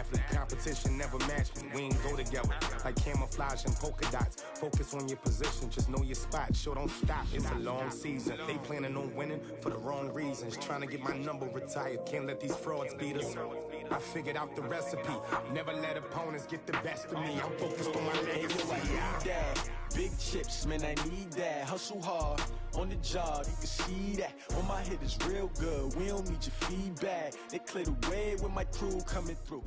athlete. Competition never match me. We ain't go together like camouflage and polka dots. Focus on your position, just know your spot. Sure, don't stop. It's a long season. They planning on winning for the wrong reasons. Trying to get my number retired. Can't let these frauds beat us. I figured out the recipe. Never let opponents get the best of me. I'm focused on my legacy. Big chips, man, I need that. Hustle hard on the job, you can see that. On my head is real good. We don't need your feedback. They clear the way with my crew coming through.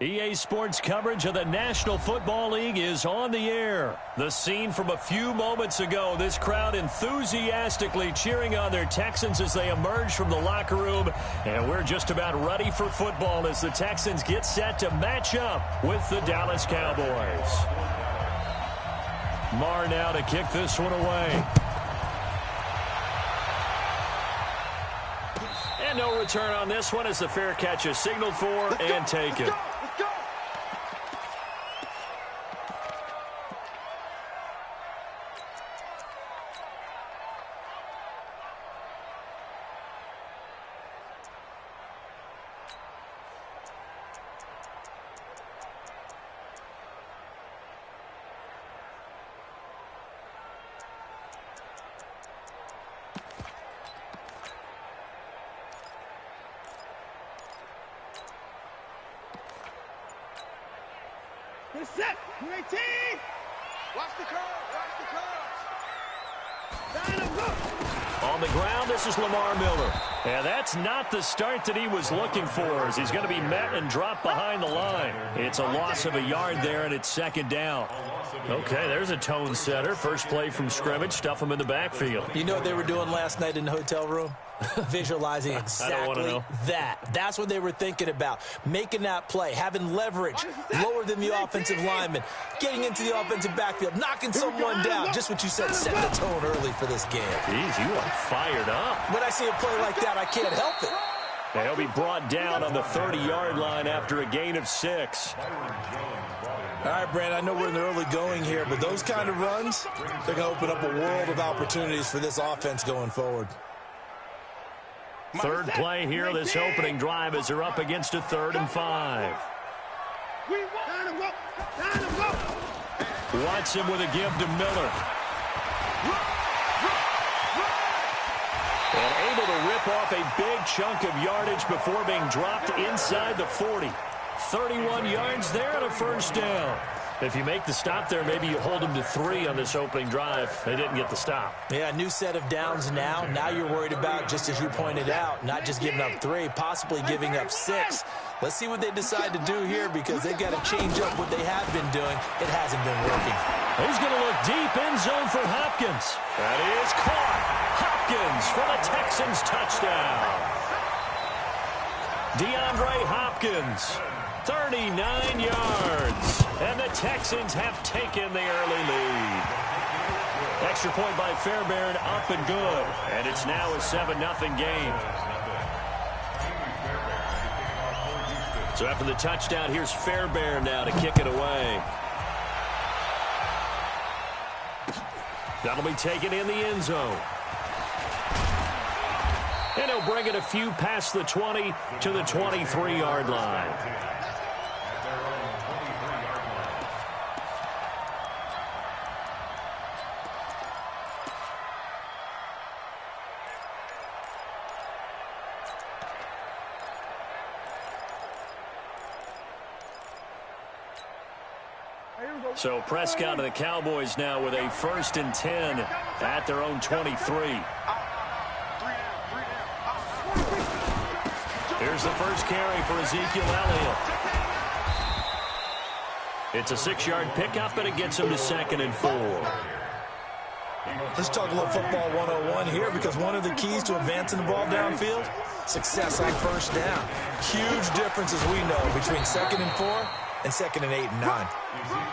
EA Sports coverage of the National Football League is on the air. The scene from a few moments ago, this crowd enthusiastically cheering on their Texans as they emerge from the locker room. And we're just about ready for football as the Texans get set to match up with the Dallas Cowboys. Marr now to kick this one away. And no return on this one as the fair catch is signaled for and taken. Get set. 18. Watch the curve. Watch the curve. Down and go. On the ground, this is Lamar Miller. And that's not the start that he was looking for, as he's going to be met and dropped behind the line. It's a loss of a yard there, and it's second down. Okay, there's a tone setter. First play from scrimmage, stuff him in the backfield. You know what they were doing last night in the hotel room? Visualizing exactly that. That's what they were thinking about. Making that play, having leverage, lower than the offensive lineman, getting into the offensive backfield, knocking someone down. Just what you said, setting the tone early for this game. Jeez, you are fired up. When I see a play like that, I can't help it. And he'll be brought down on the 30-yard line after a gain of 6. All right, Brand, I know we're in the early going here, but those kind of runs, they're going to open up a world of opportunities for this offense going forward. Third play here, this opening drive, as they're up against a 3rd and 5. Watson with a give to Miller. And able to rip off a big chunk of yardage before being dropped inside the 40. 31 yards there and a first down. If you make the stop there, maybe you hold them to 3 on this opening drive. They didn't get the stop. Yeah, new set of downs now. Now you're worried about, just as you pointed out, not just giving up 3, possibly giving up 6. Let's see what they decide to do here, because they've got to change up what they have been doing. It hasn't been working. He's going to look deep in zone for Hopkins. That is caught. Hopkins for the Texans touchdown. DeAndre Hopkins, 39 yards. And the Texans have taken the early lead. Extra point by Fairbairn, up and good. And it's now a 7-0 game. So after the touchdown, here's Fairbairn now to kick it away. That'll be taken in the end zone. And he'll bring it a few past the 20 to the 23-yard line. So Prescott and the Cowboys now with a 1st and 10 at their own 23. Here's the first carry for Ezekiel Elliott. It's a 6-yard pickup, and it gets him to 2nd and 4. Let's talk a little football 101 here, because one of the keys to advancing the ball downfield, success on first down. Huge difference, as we know, between 2nd and 4 and 2nd and 8 and 9.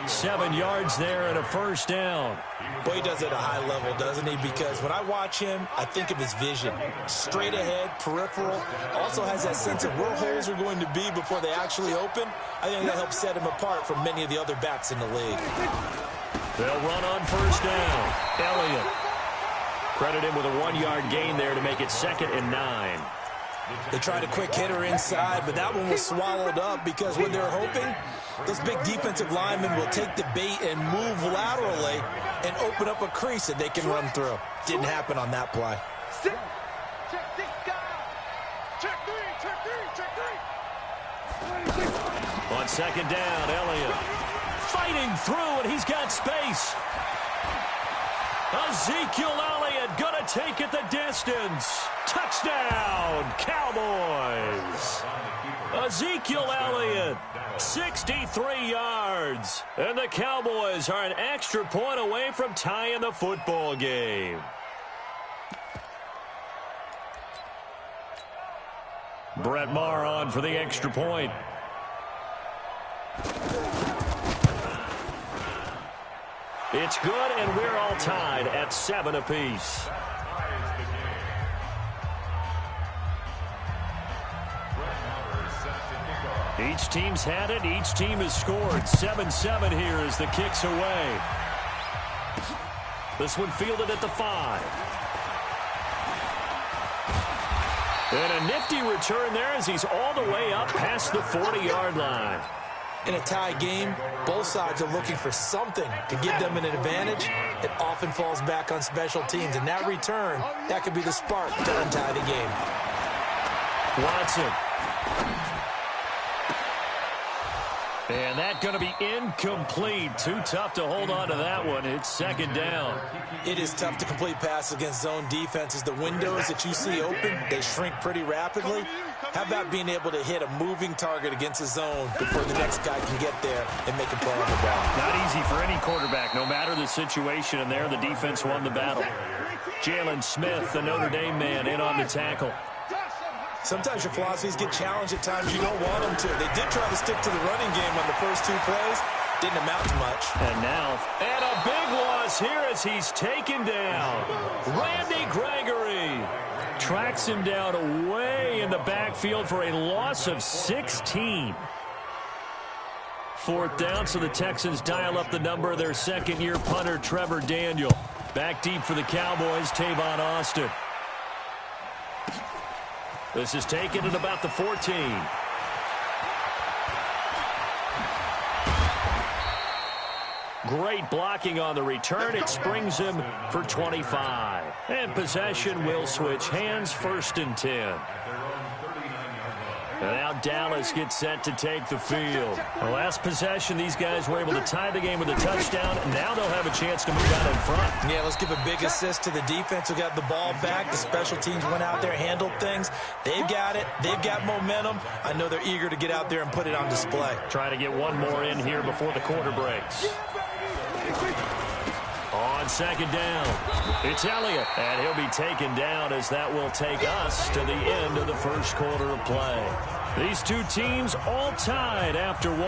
7 yards there and a first down. Boy, he does it at a high level, doesn't he? Because when I watch him, I think of his vision. Straight ahead, peripheral. Also has that sense of where holes are going to be before they actually open. I think that helps set him apart from many of the other backs in the league. They'll run on first down. Elliott. Credit him with a 1-yard gain there to make it 2nd and 9. They tried a quick hitter inside, but that one was swallowed up because what they're hoping, those big defensive linemen will take the bait and move laterally and open up a crease that they can run through. Didn't happen on that play. On second down, Elliott fighting through, and he's got space. Ezekiel Elliott gonna take it the distance. Touchdown, Cowboys. Ezekiel Elliott, 63 yards. And the Cowboys are an extra point away from tying the football game. Brett Maher on for the extra point. It's good, and we're all tied at 7 apiece. Each team's had it. Each team has scored. 7-7 here as the kick's away. This one fielded at the 5. And a nifty return there as he's all the way up past the 40-yard line. In a tie game, both sides are looking for something to give them an advantage. It often falls back on special teams, and that return, that could be the spark to untie the game. Watson. And that's going to be incomplete. Too tough to hold on to that one. It's second down. It is tough to complete passes against zone defenses. The windows that you see open, they shrink pretty rapidly. How about being able to hit a moving target against a zone before the next guy can get there and make a play on the ball? Not easy for any quarterback, no matter the situation, and there the defense won the battle. Jalen Smith, the Notre Dame man, in on the tackle. Sometimes your philosophies get challenged at times you don't want them to. They did try to stick to the running game on the first 2 plays. Didn't amount to much. And now, and a big loss here as he's taken down. Randy Gregory tracks him down away in the backfield for a loss of 16. 4th down, so the Texans dial up the number of their second-year punter, Trevor Daniel. Back deep for the Cowboys, Tavon Austin. This is taken at about the 14. Great blocking on the return. It springs him for 25. And possession will switch hands, 1st and 10. And now Dallas gets set to take the field. The last possession, these guys were able to tie the game with a touchdown. And now they'll have a chance to move out in front. Yeah, let's give a big assist to the defense who got the ball back. The special teams went out there, handled things. They've got it. They've got momentum. I know they're eager to get out there and put it on display. Trying to get one more in here before the quarter breaks. On second down, it's Elliott, and he'll be taken down as that will take us to the end of the first quarter of play. These two teams all tied after 1.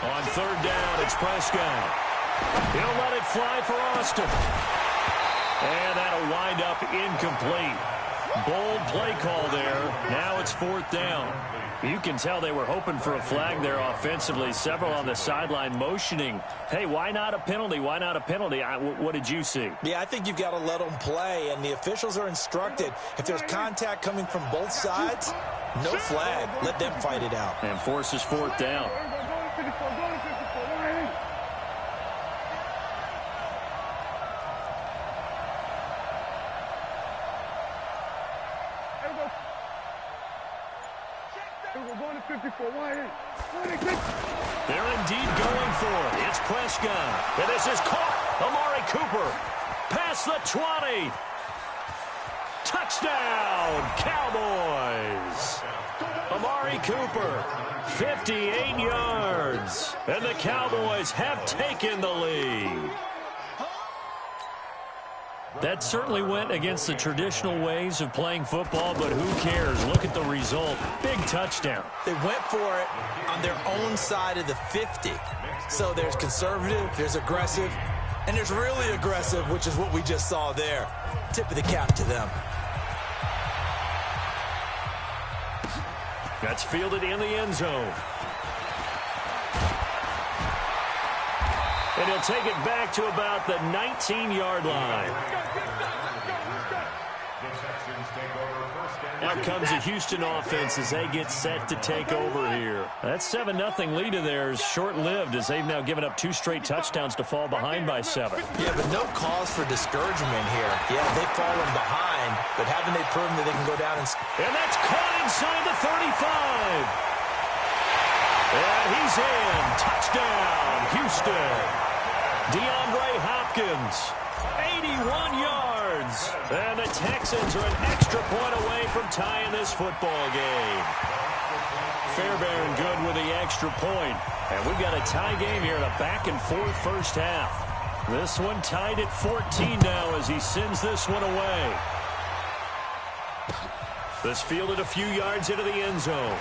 On 3rd down, it's Prescott. He'll let it fly for Austin. And that'll wind up incomplete. Bold play call there. Now it's 4th down. You can tell they were hoping for a flag there offensively. Several on the sideline motioning. Hey, why not a penalty? Why not a penalty? What did you see? Yeah, I think you've got to let them play, and the officials are instructed. If there's contact coming from both sides, no flag. Let them fight it out. And forces 4th down. They're indeed going for it. It's Prescott. And this is caught. Amari Cooper. Past the 20. Touchdown, Cowboys. Amari Cooper, 58 yards. And the Cowboys have taken the lead. That certainly went against the traditional ways of playing football, but who cares? Look at the result. Big touchdown. They went for it on their own side of the 50. So there's conservative, there's aggressive, and there's really aggressive, which is what we just saw there. Tip of the cap to them. That's fielded in the end zone. And he'll take it back to about the 19-yard line. Out comes the Houston offense as they get set to take over here. That 7-0 lead of theirs short-lived as they've now given up 2 straight touchdowns to fall behind by 7. Yeah, but no cause for discouragement here. Yeah, they've fallen behind, but haven't they proven that they can go down and that's caught inside the 35. And he's in. Touchdown, Houston. DeAndre Hopkins, 81 yards. And the Texans are an extra point away from tying this football game. Fairbairn good with the extra point. And we've got a tie game here in a back-and-forth first half. This one tied at 14 now as he sends this one away. This fielded a few yards into the end zone.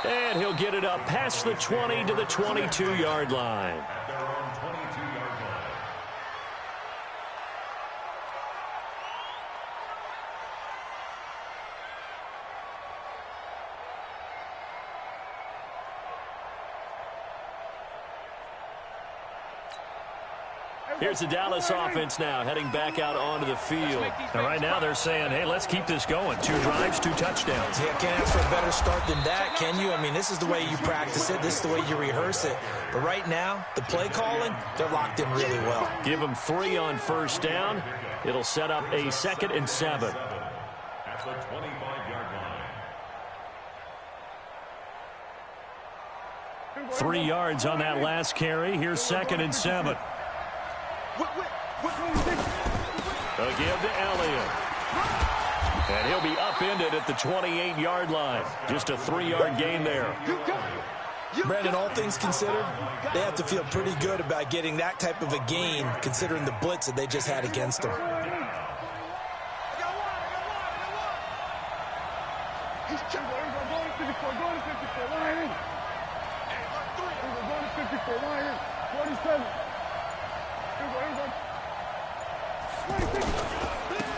And he'll get it up past the 20 to the 22-yard line. Here's the Dallas offense now heading back out onto the field. And right now they're saying, hey, let's keep this going. 2 drives, 2 touchdowns. Yeah, can't ask for a better start than that, can you? I mean, this is the way you practice it. This is the way you rehearse it. But right now, the play calling, they're locked in really well. Give them 3 on first down. It'll set up a 2nd and 7. At the 25-yard line. 3 yards on that last carry. Here's 2nd and 7. A give to Elliott. And he'll be upended at the 28-yard line. Just a 3-yard gain there. Brandon, all things considered, they have to feel pretty good about getting that type of a gain considering the blitz that they just had against them. He's going to 54, going to 54, Lion. 54, Lion. 47.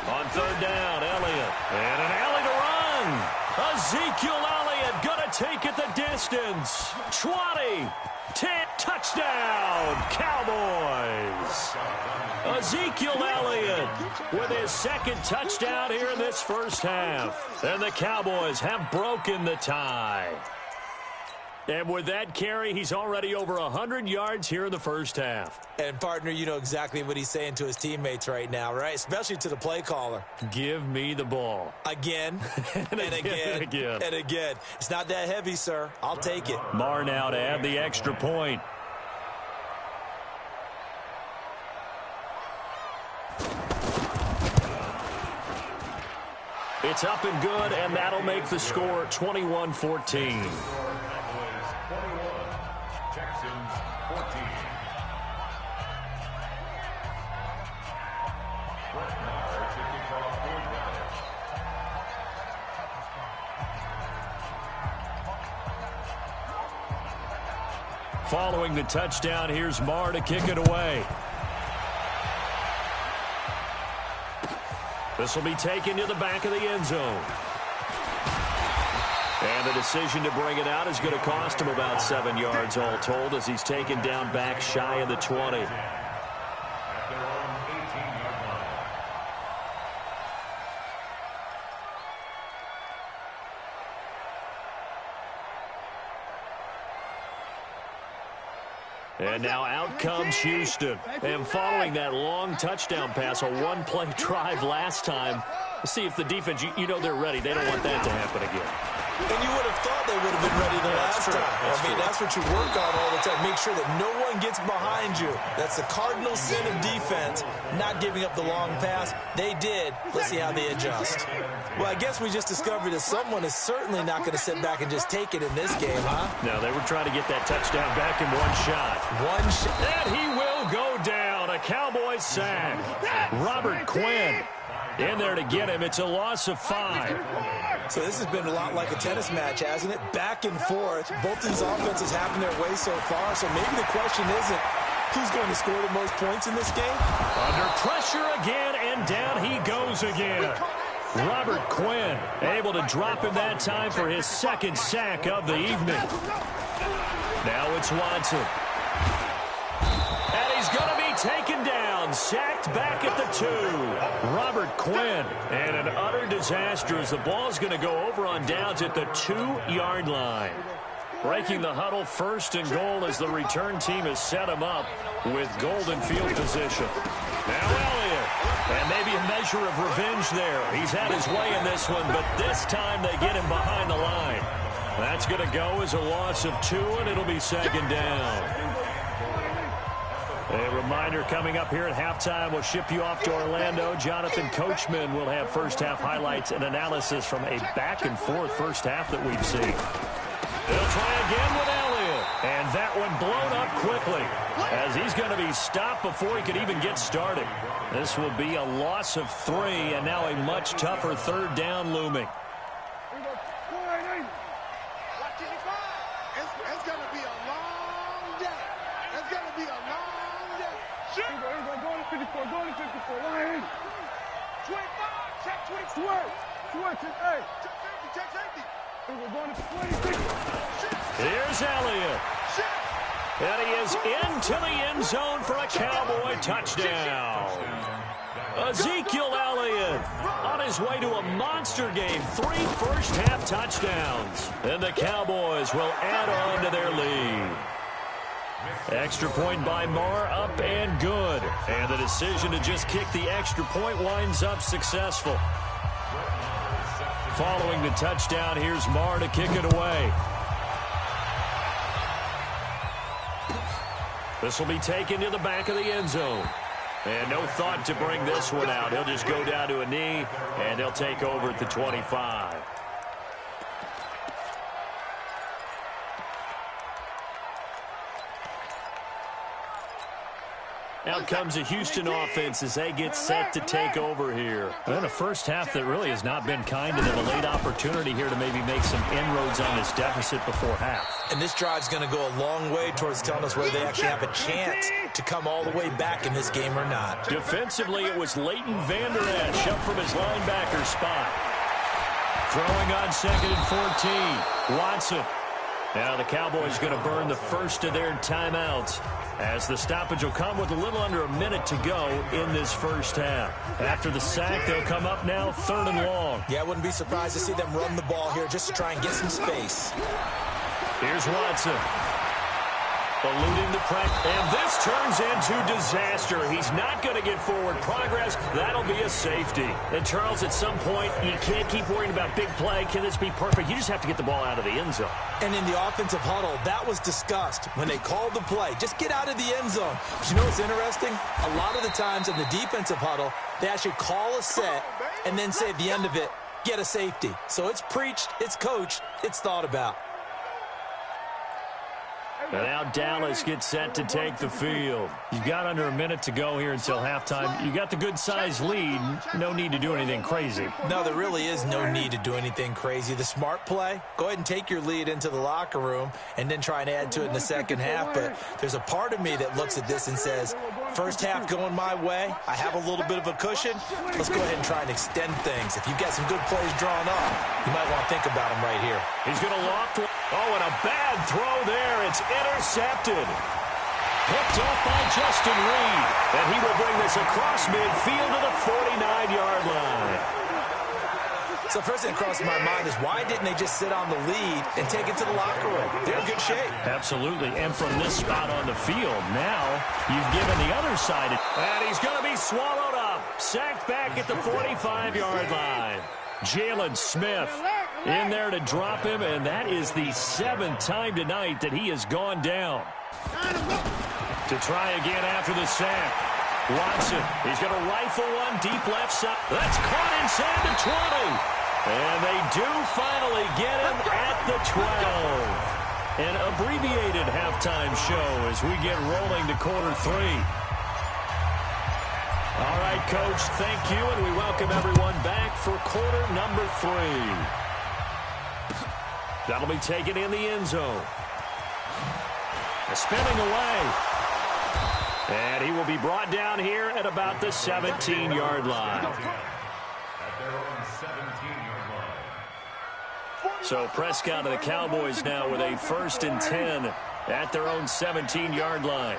On 3rd down, Elliott. And an alley to run. Ezekiel Elliott going to take it the distance. 20, 10, touchdown, Cowboys. Ezekiel Elliott with his 2nd touchdown here in this first half. And the Cowboys have broken the tie. And with that carry, he's already over 100 yards here in the first half. And, partner, you know exactly what he's saying to his teammates right now, right? Especially to the play caller. Give me the ball. Again, and again, and again. It's not that heavy, sir. I'll take it. Marr now to add the extra point. It's up and good, and that'll make the score 21-14. Following the touchdown, here's Marr to kick it away. This will be taken to the back of the end zone. And the decision to bring it out is going to cost him about 7 yards all told as he's taken down back shy of the 20. And now out comes Houston. And following that long touchdown pass, a one-play drive last time, see if the defense, you know they're ready. They don't want that to happen again. And you would have thought they would have been ready the last time. That's what you work on all the time. Make sure that no one gets behind you. That's the cardinal sin of defense, not giving up the long pass. They did. Let's see how they adjust. Well, I guess we just discovered that someone is certainly not going to sit back and just take it in this game, huh? No, they were trying to get that touchdown back in one shot. One shot. And he will go down. A Cowboys sack. Robert Quinn in there to get him. It's a loss of 5. So this has been a lot like a tennis match, hasn't it? Back and forth. Both these offenses happen their way so far. So maybe the question isn't who's going to score the most points in this game. Under pressure again, and down he goes again. Robert Quinn able to drop him that time for his second sack of the evening. Now it's Watson. And he's going to be taken down, sacked back at the 2. Robert Quinn, and an utter disaster as the ball's going to go over on downs at the 2-yard line. Breaking the huddle, 1st and goal as the return team has set him up with golden field position. Now Elliott, and maybe a measure of revenge there. He's had his way in this one, but this time they get him behind the line. That's going to go as a loss of 2, and it'll be 2nd down. A reminder coming up here at halftime, we'll ship you off to Orlando. Jonathan Coachman will have first-half highlights and analysis from a back-and-forth first half that we've seen. They'll try again with Elliott, and that one blown up quickly as he's going to be stopped before he could even get started. This will be a loss of 3, and now a much tougher 3rd down looming. It's going to be a long day. It's going to be a long day. Go to 54. Go to 54. 180. 25. Check 24. Check safety. Check safety. Here's Elliott. And he is into the end zone for a Cowboy touchdown. Ezekiel Elliott on his way to a monster game. 3 first-half touchdowns. And the Cowboys will add on to their lead. Extra point by Marr, up and good. And the decision to just kick the extra point winds up successful. Following the touchdown, here's Marr to kick it away. This will be taken to the back of the end zone. And no thought to bring this one out. He'll just go down to a knee, and he'll take over at the 25. Out comes a Houston offense as they get set to take over here. And a first half that really has not been kind to them. A late opportunity here to maybe make some inroads on this deficit before half. And this drive's going to go a long way towards telling us whether they actually have a chance to come all the way back in this game or not. Defensively, it was Leighton Vander Esch up from his linebacker spot. Throwing on 2nd and 14. Watson. Now the Cowboys going to burn the first of their timeouts as the stoppage will come with a little under a minute to go in this first half. After the sack, they'll come up now 3rd and long. Yeah, I wouldn't be surprised to see them run the ball here just to try and get some space. Here's Watson. Eluding the pressure, and this turns into disaster. He's not going to get forward progress. That'll be a safety. And Charles, at some point, you can't keep worrying about big play. Can this be perfect? You just have to get the ball out of the end zone. And in the offensive huddle, that was discussed when they called the play. Just get out of the end zone. But you know what's interesting? A lot of the times in the defensive huddle, they actually call a set and then say at the end of it, get a safety. So it's preached, it's coached, it's thought about. And now Dallas gets set to take the field. You've got under a minute to go here until halftime. You got the good-sized lead. No need to do anything crazy. No, there really is no need to do anything crazy. The smart play, go ahead and take your lead into the locker room and then try and add to it in the second half. But there's a part of me that looks at this and says, first half going my way, I have a little bit of a cushion. Let's go ahead and try and extend things. If you've got some good plays drawn up, you might want to think about them right here. He's going to loft. Oh, and a bad throw there. It's intercepted. Picked up by Justin Reed. And he will bring this across midfield to the 49-yard line. So first thing that crosses my mind is why didn't they just sit on the lead and take it to the locker room? They're in good shape. Absolutely. And from this spot on the field, now you've given the other side. And he's going to be swallowed up. Sacked back at the 45-yard line. Jalen Smith in there to drop him, and that is the 7th time tonight that he has gone down. To try again after the sack. Watson, he's going to rifle one deep left side. That's caught inside the 20. And they do finally get him at the 12. An abbreviated halftime show as we get rolling to quarter 3. All right, Coach, thank you, and we welcome everyone back for quarter number 3. That'll be taken in the end zone. Spinning away. And he will be brought down here at about the 17-yard line. At their own So Prescott and the Cowboys now with a 1st and 10 at their own 17-yard line.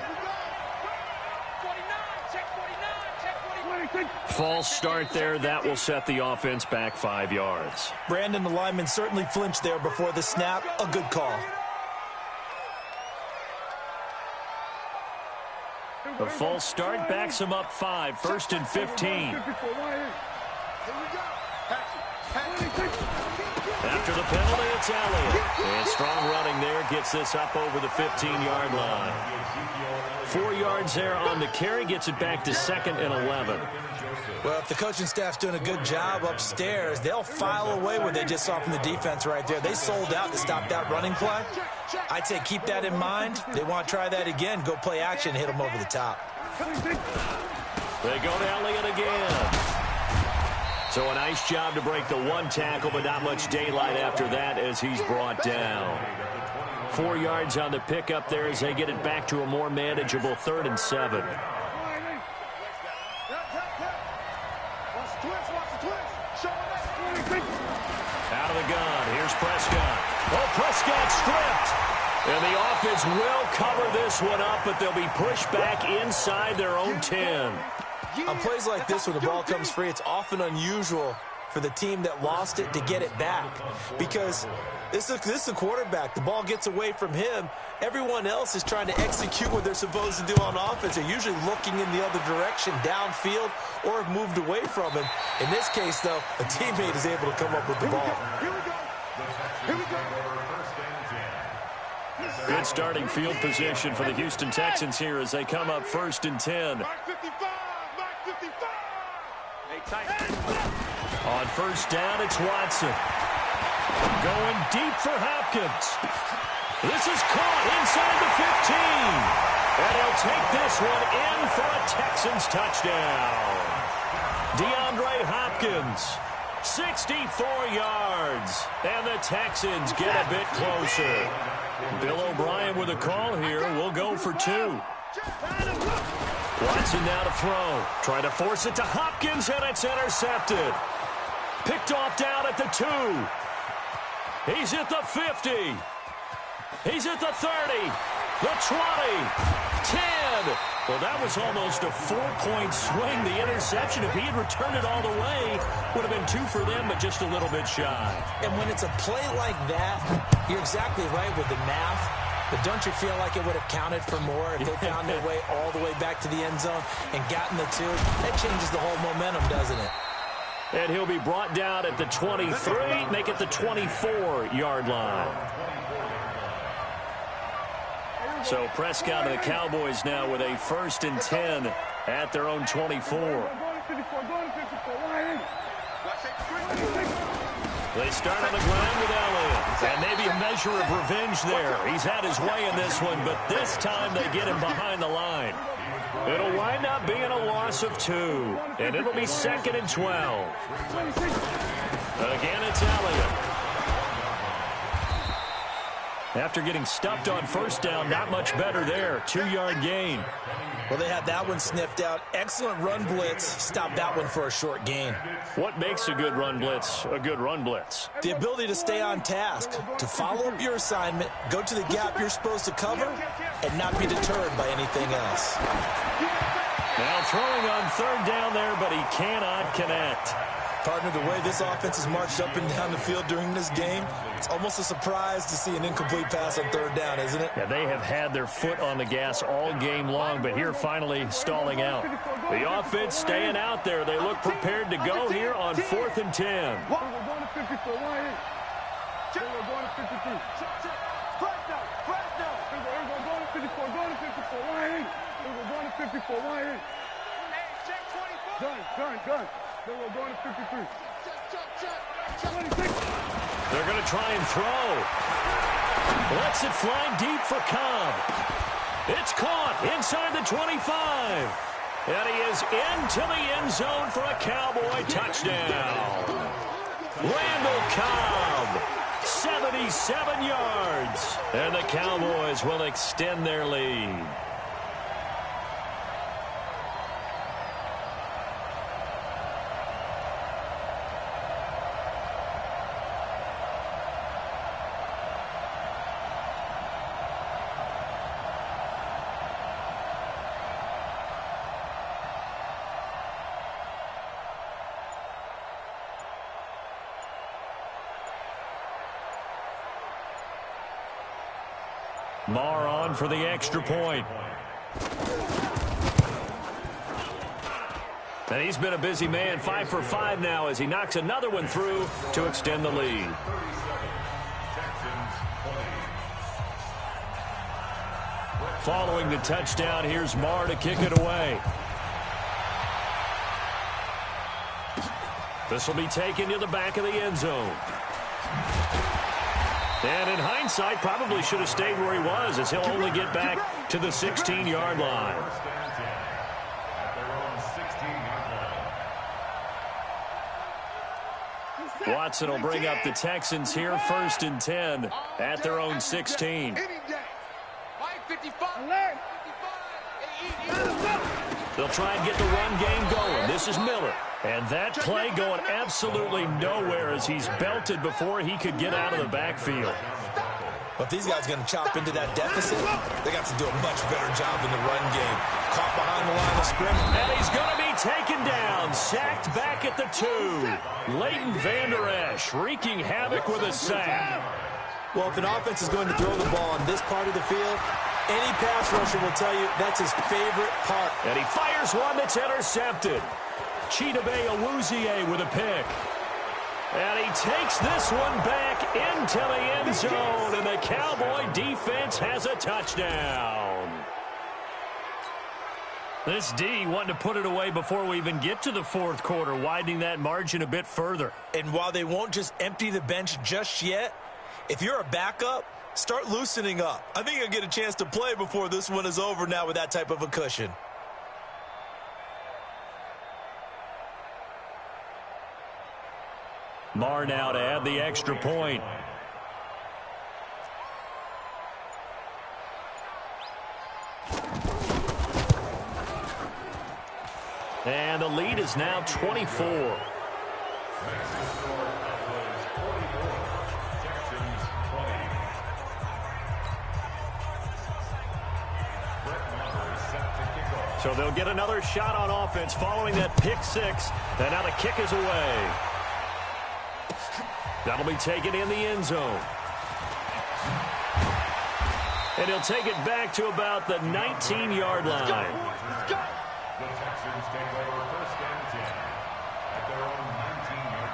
False start there. That will set the offense back 5 yards. Brandon, the lineman certainly flinched there before the snap. A good call. The false start backs him up 5, 1st and 15. After the penalty, it's Elliott. And strong running there gets this up over the 15-yard line. 4 yards there on the carry, gets it back to 2nd and 11. Well, if the coaching staff's doing a good job upstairs, they'll file away what they just saw from the defense right there. They sold out to stop that running play. I'd say keep that in mind. They want to try that again. Go play action, hit them over the top. They go to Elliott again. So a nice job to break the 1 tackle, but not much daylight after that as he's brought down. 4 yards on the pickup there as they get it back to a more manageable 3rd and 7. Out of the gun. Here's Prescott. Oh, Prescott stripped. And the offense will cover this one up, but they'll be pushed back inside their own 10. On plays like this, when the ball comes free, it's often unusual for the team that lost it to get it back. Because this is a quarterback. The ball gets away from him. Everyone else is trying to execute what they're supposed to do on offense. They're usually looking in the other direction, downfield, or have moved away from him. In this case, though, a teammate is able to come up with the ball. Good starting field position for the Houston Texans here as they come up 1st and 10. On 1st down, it's Watson. Going deep for Hopkins. This is caught inside the 15. And he'll take this one in for a Texans touchdown. DeAndre Hopkins, 64 yards. And the Texans get a bit closer. Bill O'Brien with a call here. We'll go for 2. Watson now to throw. Trying to force it to Hopkins, and it's intercepted. Picked off down at the 2. He's at the 50. He's at the 30. The 20. 10. Well, that was almost a 4-point swing. The interception, if he had returned it all the way, would have been 2 for them, but just a little bit shy. And when it's a play like that, you're exactly right with the math. But don't you feel like it would have counted for more if they found their way all the way back to the end zone and gotten the 2? That changes the whole momentum, doesn't it? And he'll be brought down at the 23, make it the 24-yard line. So Prescott and the Cowboys now with a 1st and 10 at their own 24. They start on the ground with Elliott. And maybe a measure of revenge there. He's had his way in this one, but this time they get him behind the line. It'll wind up being a loss of 2. And it'll be 2nd and 12. Again, it's Elliott. After getting stuffed on 1st down, not much better there. 2-yard gain. Well, they had that one sniffed out. Excellent run blitz. Stopped that one for a short gain. What makes a good run blitz a good run blitz? The ability to stay on task, to follow up your assignment, go to the gap you're supposed to cover, and not be deterred by anything else. Now throwing on 3rd down there, but he cannot connect. Partner, the way this offense has marched up and down the field during this game, it's almost a surprise to see an incomplete pass on 3rd down, isn't it? Yeah, they have had their foot on the gas all game long, but here finally stalling out. The offense staying out there. They look prepared to go here on 4th and 10. Gun. Then we're going to 53. They're going to try and throw. Lets it fly deep for Cobb. It's caught inside the 25. And he is into the end zone for a Cowboy touchdown. Randall Cobb, 77 yards. And the Cowboys will extend their lead. Marr on for the extra point. And he's been a busy man, 5 for 5 now as he knocks another one through to extend the lead. Following the touchdown, here's Marr to kick it away. This will be taken to the back of the end zone. And in hindsight, probably should have stayed where he was, as he'll only get back to the 16-yard line. Watson will bring up the Texans here, 1st and 10 at their own 16. They'll try and get the run game going. This is Miller. And that play going absolutely nowhere as he's belted before he could get out of the backfield. But if these guys are going to chop into that deficit, they got to do a much better job in the run game. Caught behind the line of scrimmage. And he's going to be taken down. Sacked back at the 2. Leighton Vander Esch wreaking havoc with a sack. Well, if an offense is going to throw the ball on this part of the field, any pass rusher will tell you that's his favorite part. And he fires one that's intercepted. Chidobe Awuzie with a pick. And he takes this one back into the end zone, and the Cowboy defense has a touchdown. This D wanting to put it away before we even get to the 4th quarter, widening that margin a bit further. And while they won't just empty the bench just yet, if you're a backup, start loosening up. I think you'll get a chance to play before this one is over now with that type of a cushion. Marr now to add the extra point. And the lead is now 24. So they'll get another shot on offense following that pick 6. And now the kick is away. That'll be taken in the end zone. And he'll take it back to about the 19-yard line. The Texans take over 1st and 10 at their own 19-yard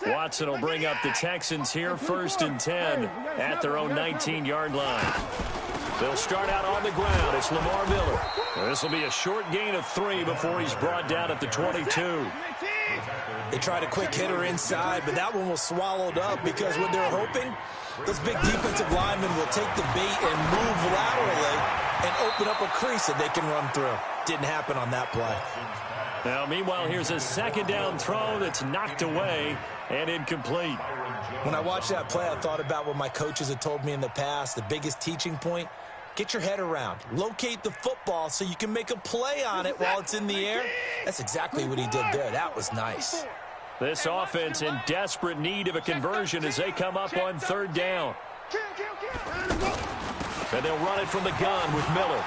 line. Watson will bring up the Texans here, 1st and 10 at their own 19-yard line. They'll start out on the ground. It's Lamar Miller. This will be a short gain of 3 before he's brought down at the 22. They tried a quick hitter inside, but that one was swallowed up because what they're hoping, those big defensive linemen will take the bait and move laterally and open up a crease that they can run through. Didn't happen on that play. Now, meanwhile, here's a 2nd down throw that's knocked away and incomplete. When I watched that play, I thought about what my coaches had told me in the past. The biggest teaching point, get your head around. Locate the football so you can make a play on it while it's in the air. That's exactly what he did there. That was nice. This offense in desperate need of a conversion as they come up on 3rd down. And they'll run it from the gun with Miller.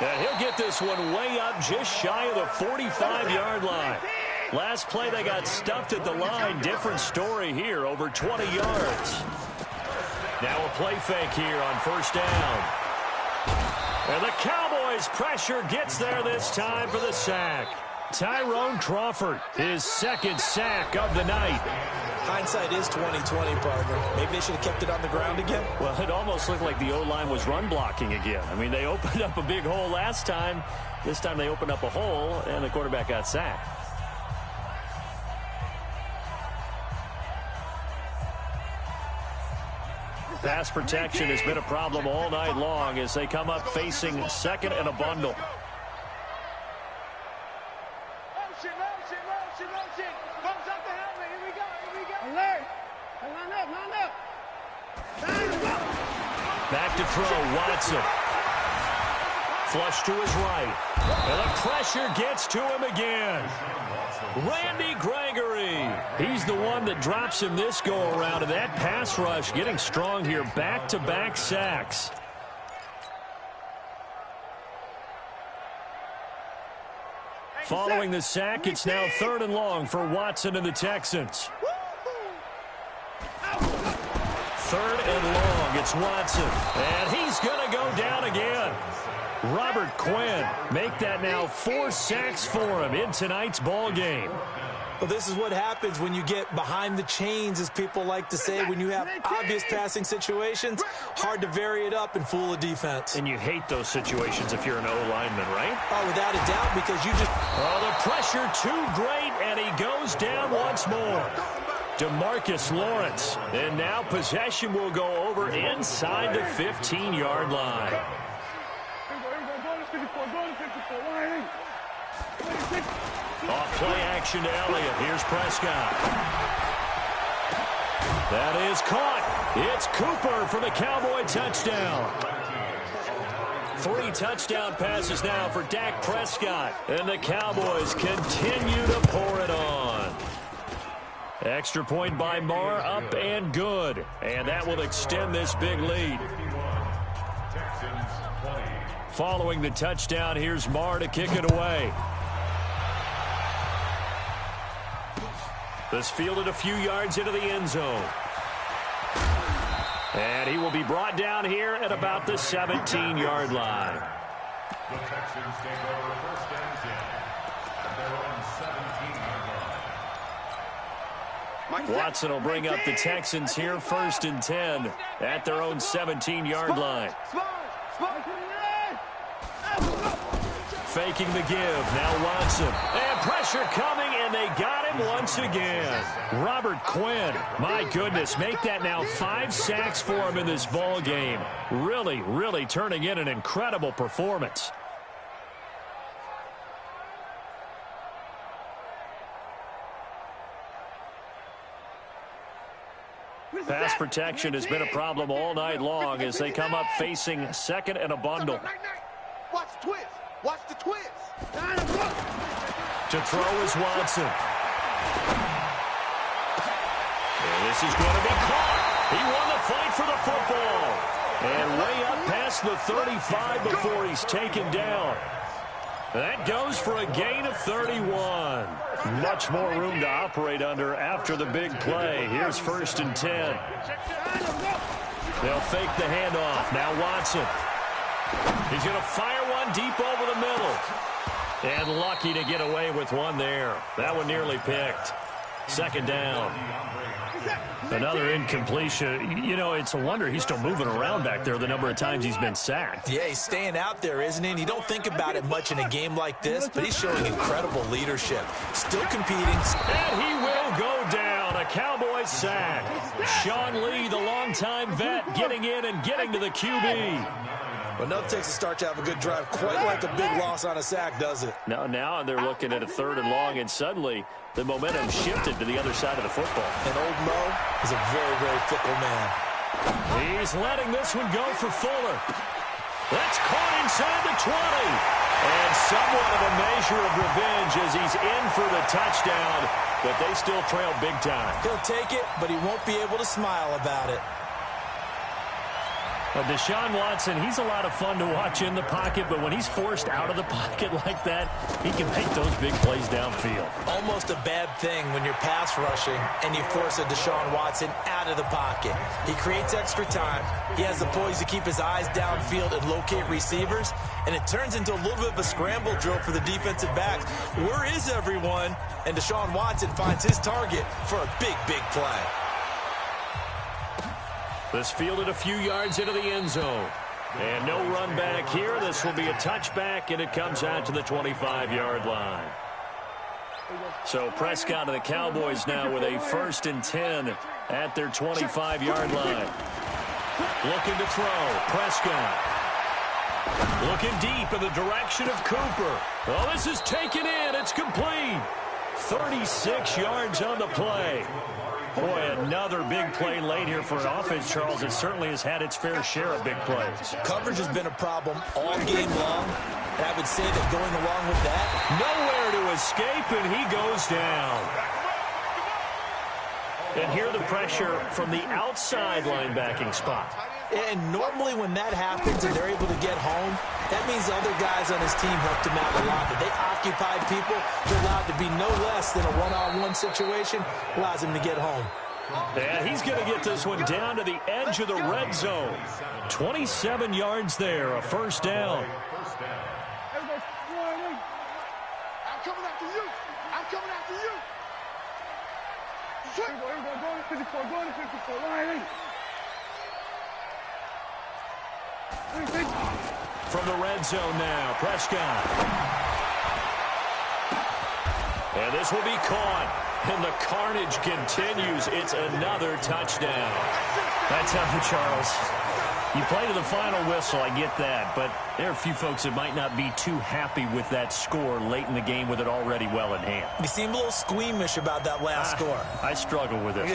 And he'll get this one way up just shy of the 45-yard line. Last play, they got stuffed at the line. Different story here, over 20 yards. Now a play fake here on 1st down. And the Cowboys' pressure gets there this time for the sack. Tyrone Crawford, his 2nd sack of the night. Hindsight is 20/20, partner. Maybe they should have kept it on the ground again. Well, it almost looked like the O-line was run blocking again. I mean, they opened up a big hole last time. This time they opened up a hole, and the quarterback got sacked. Pass protection has been a problem all night long as they come up facing 2nd and a bundle. Back to throw, Watson. Flush to his right. And the pressure gets to him again. Randy Gregory He's the one that drops him this go-around, and that pass rush getting strong here. Back-to-back sacks. Following the sack, it's now 3rd and long for Watson and the Texans. 3rd and long, it's Watson. And he's going to go down again. Robert Quinn, make that now 4 sacks for him in tonight's ball game. Well, this is what happens when you get behind the chains, as people like to say, when you have obvious passing situations. Hard to vary it up and fool a defense. And you hate those situations if you're an O-lineman, right? Oh, without a doubt, because you just... Oh, the pressure too great, and he goes down once more. DeMarcus Lawrence. And now possession will go over inside the 15-yard line. Off play action to Elliott. Here's Prescott. That is caught. It's Cooper for the Cowboy touchdown. 3 touchdown passes now for Dak Prescott. And the Cowboys continue to pour it on. Extra point by Marr, up and good. And that will extend this big lead. Following the touchdown, here's Marr to kick it away. This fielded a few yards into the end zone. And he will be brought down here at about the 17-yard line. The Texans take over 1st and 10 at their own 17-yard line. Watson will bring up the Texans here 1st and 10 at their own 17-yard line. Faking the give. Now Watson. And pressure coming, and they got him once again. Robert Quinn. My goodness, make that now 5 sacks for him in this ball game. Really, really turning in an incredible performance. Pass protection has been a problem all night long as they come up facing 2nd and a bundle. Watch the twist. Watch the twist. To throw is Watson. And this is going to be caught. He won the fight for the football. And way up past the 35 before he's taken down. That goes for a gain of 31. Much more room to operate under after the big play. Here's 1st and 10. They'll fake the handoff. Now Watson. He's going to fire one deep over the middle. And lucky to get away with one there. That one nearly picked. 2nd down. Another incompletion. You know, it's a wonder he's still moving around back there the number of times he's been sacked. Yeah, he's staying out there, isn't he? And you don't think about it much in a game like this, but he's showing incredible leadership. Still competing. And he will go down. A Cowboy sack. Sean Lee, the longtime vet, getting in and getting to the QB. Well, nothing takes a start to have a good drive quite like a big loss on a sack, does it? Now they're looking at a 3rd and long, and suddenly the momentum shifted to the other side of the football. And old Mo is a very, very fickle man. He's letting this one go for Fuller. That's caught inside the 20. And somewhat of a measure of revenge as he's in for the touchdown, but they still trail big time. He'll take it, but he won't be able to smile about it. Deshaun Watson, he's a lot of fun to watch in the pocket, but when he's forced out of the pocket like that, he can make those big plays downfield. Almost a bad thing when you're pass rushing and you force a Deshaun Watson out of the pocket. He creates extra time. He has the poise to keep his eyes downfield and locate receivers, and it turns into a little bit of a scramble drill for the defensive backs. Where is everyone? And Deshaun Watson finds his target for a big, big play. This fielded a few yards into the end zone. And no run back here. This will be a touchback, and it comes out to the 25-yard line. So Prescott and the Cowboys now with a 1st and 10 at their 25-yard line. Looking to throw. Prescott. Looking deep in the direction of Cooper. Oh, this is taken in. It's complete. 36 yards on the play. Boy, another big play late here for an offense, Charles. It certainly has had its fair share of big plays. Coverage has been a problem all game long, and I would say that going along with that, nowhere to escape, and he goes down. And here the pressure from the outside linebacking spot. And normally when that happens and they're able to get home, that means the other guys on his team helped him out a lot. That they occupy people, they're allowed to be no less than a one-on-one situation, allows him to get home. And he's going to get this one down to the edge of the red zone. 27 yards there, a first down. I'm coming after you. I'm coming after you. Go to 54. Go to 54. Line. From the red zone now, Prescott. And this will be caught. And the carnage continues. It's another touchdown. I tell you, Charles, you play to the final whistle, I get that. But there are a few folks that might not be too happy with that score late in the game with it already well in hand. You seem a little squeamish about that last score. I struggle with this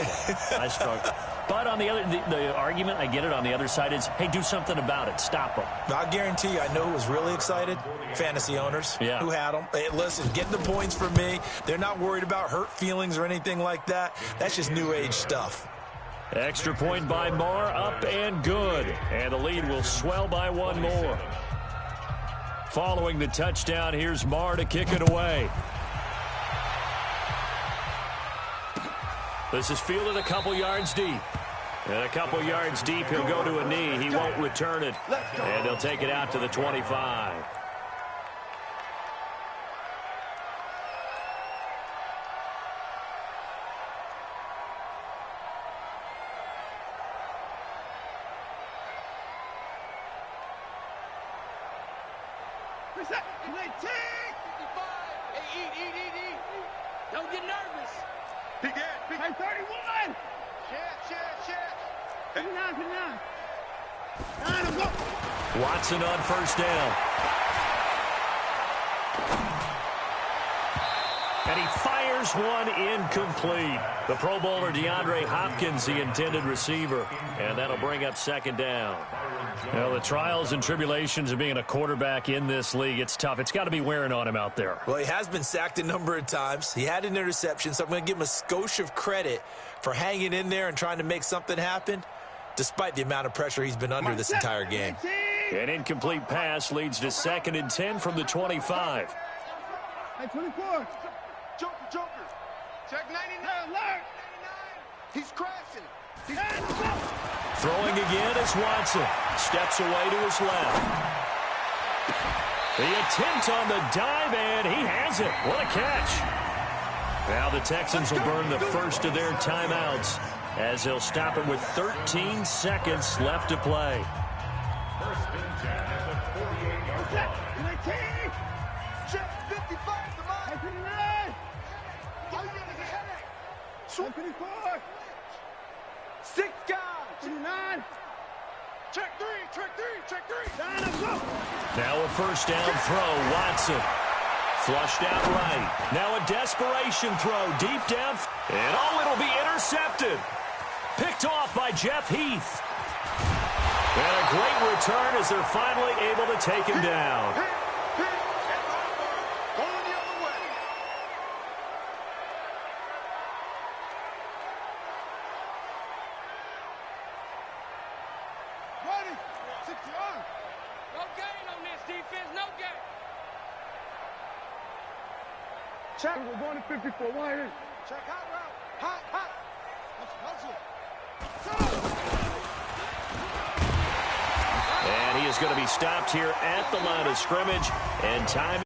one. I struggle. But on the other, the argument, I get it, on the other side is, hey, do something about it. Stop them. I guarantee you, I know who was really excited. Fantasy owners who had them. Hey, listen, get the points for me. They're not worried about hurt feelings or anything like that. That's just new age stuff. Extra point by Marr, up and good. And the lead will swell by one more. Following the touchdown, here's Marr to kick it away. This is fielded a couple yards deep. And a couple yards deep, he'll go to a knee. He won't return it. And they'll take it out to the 25. Don't get nervous. Hey, 31. Shit. 59. Watson on first down. And he fires one incomplete. The Pro Bowler DeAndre Hopkins, the intended receiver. And that'll bring up second down. Well, the trials and tribulations of being a quarterback in this league, it's tough. It's got to be wearing on him out there. Well, he has been sacked a number of times. He had an interception, so I'm going to give him a skosh of credit for hanging in there and trying to make something happen, despite the amount of pressure he's been under this entire game. An incomplete pass leads to 2nd and 10 from the 25. Hey, 24. Joker. Check 99. Alert. He's crashing. Throwing again is Watson. Steps away to his left. The attempt on the dive, and he has it. What a catch. Now the Texans will burn the first of their timeouts as they'll stop it with 13 seconds left to play. First and 10 at the 48-yard line. Check 55. 24. 6 guys. 29. Check three. Now a first down throw. Watson. Flushed out right. Now a desperation throw deep down. And it'll be intercepted. Picked off by Jeff Heath. And a great return as they're finally able to take him down. Check. We're going to 54. Wide in. Check hot route. Hot. And he is going to be stopped here at the line of scrimmage. And time